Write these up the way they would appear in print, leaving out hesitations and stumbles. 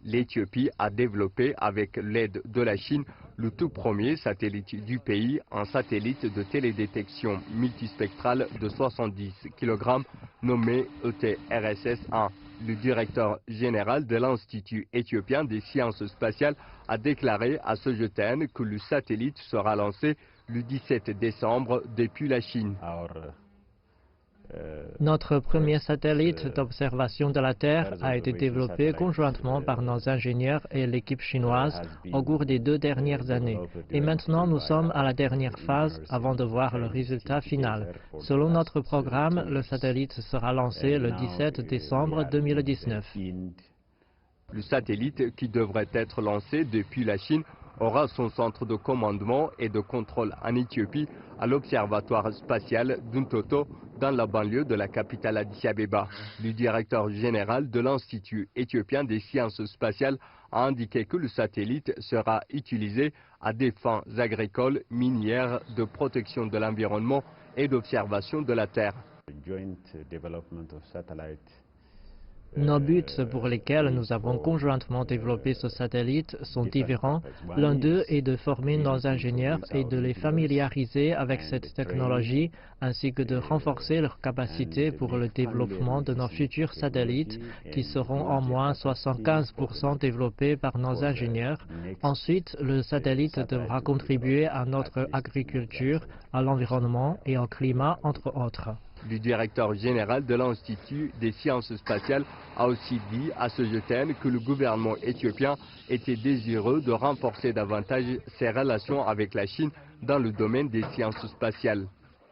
L'Éthiopie a développé avec l'aide de la Chine le tout premier satellite du pays, un satellite de télédétection multispectrale de 70 kg nommé ETRSS-1. Le directeur général de l'Institut éthiopien des sciences spatiales a déclaré à Sogeten que le satellite sera lancé le 17 décembre depuis la Chine. Notre premier satellite d'observation de la Terre a été développé conjointement par nos ingénieurs et l'équipe chinoise au cours des 2 dernières années. Et maintenant, nous sommes à la dernière phase avant de voir le résultat final. Selon notre programme, le satellite sera lancé le 17 décembre 2019. Le satellite, qui devrait être lancé depuis la Chine, aura son centre de commandement et de contrôle en Éthiopie, à l'observatoire spatial d'Untoto, dans la banlieue de la capitale Addis Abeba. Le directeur général de l'Institut éthiopien des sciences spatiales a indiqué que le satellite sera utilisé à des fins agricoles, minières, de protection de l'environnement et d'observation de la Terre. Nos buts pour lesquels nous avons conjointement développé ce satellite sont différents. L'un d'eux est de former nos ingénieurs et de les familiariser avec cette technologie, ainsi que de renforcer leurs capacités pour le développement de nos futurs satellites, qui seront au moins 75% développés par nos ingénieurs. Ensuite, le satellite devra contribuer à notre agriculture, à l'environnement et au climat, entre autres. Le directeur général de l'Institut des sciences spatiales a aussi dit à Sogeten que le gouvernement éthiopien était désireux de renforcer davantage ses relations avec la Chine dans le domaine des sciences spatiales.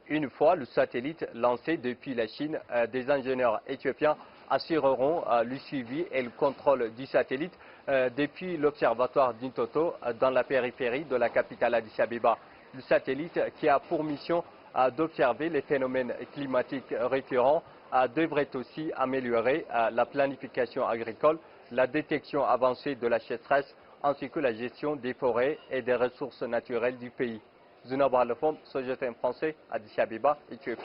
Une fois le satellite lancé depuis la Chine, des ingénieurs éthiopiens assureront le suivi et le contrôle du satellite depuis l'observatoire d'Untoto dans la périphérie de la capitale Addis Abeba. Le satellite, qui a pour mission d'observer les phénomènes climatiques récurrents, devrait aussi améliorer la planification agricole, la détection avancée de la sécheresse ainsi que la gestion des forêts et des ressources naturelles du pays. Zunab Alefom, Sogeten français, Addis Abeba, Éthiopie.